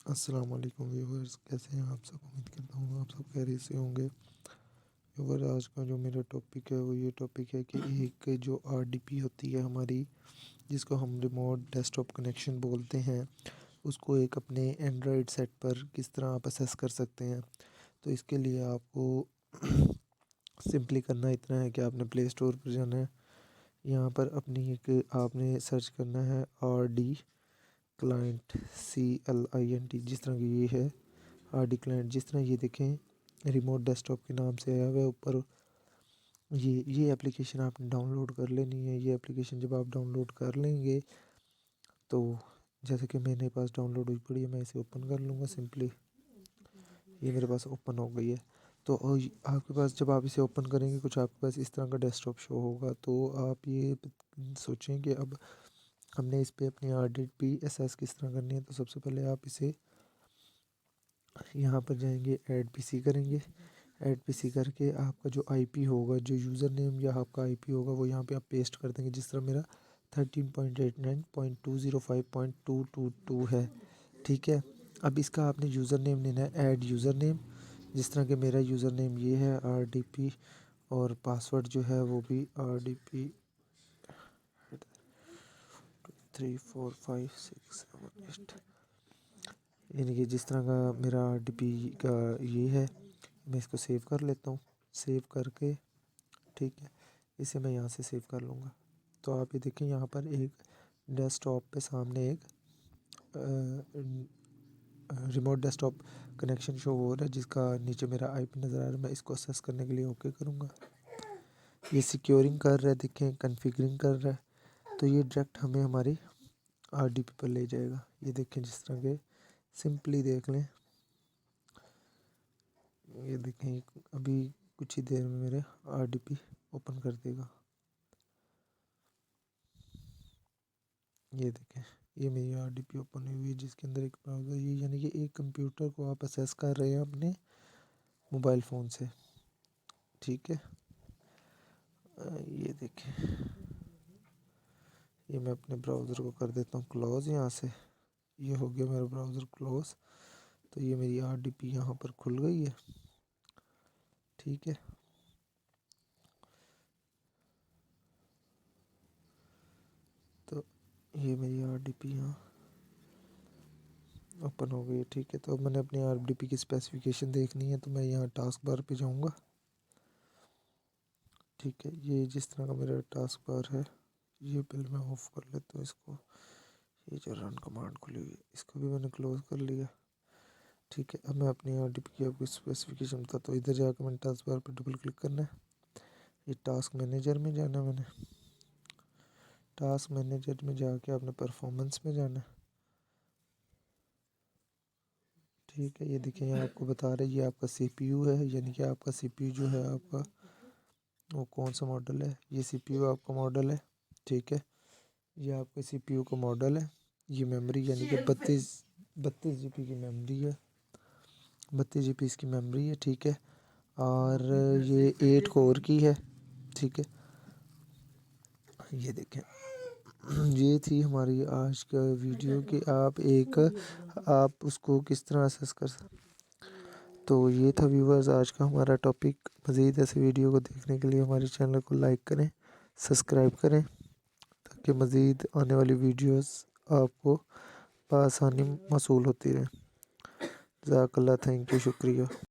अस्सलाम वालेकुम व्यूवर्स, कैसे हैं आप सब। उम्मीद करता हूँ आप सब खैरियत से होंगे। व्यूवर, आज का जो मेरा टॉपिक है वो ये टॉपिक है कि एक जो आरडीपी होती है हमारी, जिसको हम रिमोट डेस्कटॉप कनेक्शन बोलते हैं, उसको एक अपने एंड्रॉयड सेट पर किस तरह आप असेस कर सकते हैं। तो इसके लिए आपको सिंपली करना इतना है कि आपने प्ले स्टोर पर जाना है। यहाँ पर अपनी एक आपने सर्च करना है RD क्लाइंट, CLINT, जिस तरह की ये है RD क्लाइंट। जिस तरह ये देखें रिमोट डेस्कटॉप के नाम से आया हुआ है ऊपर। ये एप्लीकेशन आपने डाउनलोड कर लेनी है। ये एप्लीकेशन जब आप डाउनलोड कर लेंगे तो जैसे कि मेरे पास डाउनलोड हुई पड़ी है, मैं इसे ओपन कर लूँगा सिंपली। ये मेरे पास ओपन हो गई है। तो आपके पास जब आप इसे ओपन करेंगे कुछ आपके पास इस तरह का डेस्कटॉप शो होगा। तो आप ये सोचें कि अब हमने इस पर अपनी RDP एसेस किस तरह करनी है। तो सबसे पहले आप इसे यहाँ पर जाएंगे, ऐड पीसी करेंगे। ऐड पीसी करके आपका जो आईपी होगा, जो यूज़र नेम या आपका आईपी होगा, वो यहाँ पे आप पेस्ट कर देंगे। जिस तरह मेरा 13.89.205.222 है, ठीक है। अब इसका आपने यूज़र नेम लेना है, ऐड यूज़र नेम। जिस तरह कि मेरा यूज़र नेम ये है RDP, और पासवर्ड जो है वो भी RDP 34567 यानी कि जिस तरह का मेरा RDP का ये है। मैं इसको सेव कर लेता हूँ। सेव करके ठीक है, इसे मैं यहाँ से सेव कर लूँगा। तो आप ये देखें यहाँ पर एक डेस्कटॉप पे सामने एक रिमोट डेस्कटॉप कनेक्शन शो हो रहा है, जिसका नीचे मेरा आईपी नज़र आ रहा है। मैं इसको असेस करने के लिए ओके करूँगा। ये सिक्योरिंग कर रहा है, देखें कन्फिगरिंग कर रहा है। तो ये डायरेक्ट हमें हमारी RDP पर ले जाएगा। ये देखें जिस तरह के सिंपली देख लें। ये देखें अभी कुछ ही देर में मेरे RDP ओपन कर देगा। ये देखें ये मेरी RDP ओपन हुई है, जिसके अंदर एक ब्राउज़र, ये यानी कि एक कंप्यूटर को आप असेस कर रहे हैं अपने मोबाइल फ़ोन से, ठीक है। ये देखें, ये मैं अपने ब्राउज़र को कर देता हूँ क्लोज़ यहाँ से। ये हो गया मेरा ब्राउज़र क्लोज़। तो ये मेरी RDP यहाँ पर खुल गई है, ठीक है। तो ये मेरी RDP यहाँ ओपन हो गई है, ठीक है। तो अब मैंने अपनी RDP की स्पेसिफिकेशन देखनी है, तो मैं यहाँ टास्क बार पे जाऊँगा, ठीक है। ये जिस तरह का मेरा टास्क बार है, ये पहले मैं ऑफ़ कर लेता हूँ इसको। ये जो रन कमांड खुली हुई है, इसको भी मैंने क्लोज़ कर लिया, ठीक है। अब मैं अपनी RDP की आपको स्पेसिफिकेशन बताता हूँ। इधर जाकर मैंने टास्क बार पर डबल क्लिक करना है। ये टास्क मैनेजर में जाना है, मैंने टास्क मैनेजर में जाके आपने परफॉर्मेंस में जाना है, ठीक है। ये देखिए यहाँ आपको बता रहे हैं ये आपका CPU है, यानी कि आपका CPU जो है आपका वो कौन सा मॉडल है। ये CPU आपका मॉडल है, ठीक है। ये आपके CPU का मॉडल है। ये मेमोरी यानी कि 32 GB की मेमोरी है, 32 GB इसकी मेमोरी है, ठीक है। और ये 8 कोर की है, ठीक है। ये देखें ये थी हमारी आज का वीडियो कि आप उसको किस तरह असेस कर सकते। तो ये था व्यूवर्स आज का हमारा टॉपिक। मज़ीद ऐसे वीडियो को देखने के लिए हमारे चैनल को लाइक करें, सब्सक्राइब करें, ताकि मज़ीद आने वाली वीडियोस आपको बआसानी मौसूल होती रहे। जज़ाकल्लाह, थैंक यू, शुक्रिया।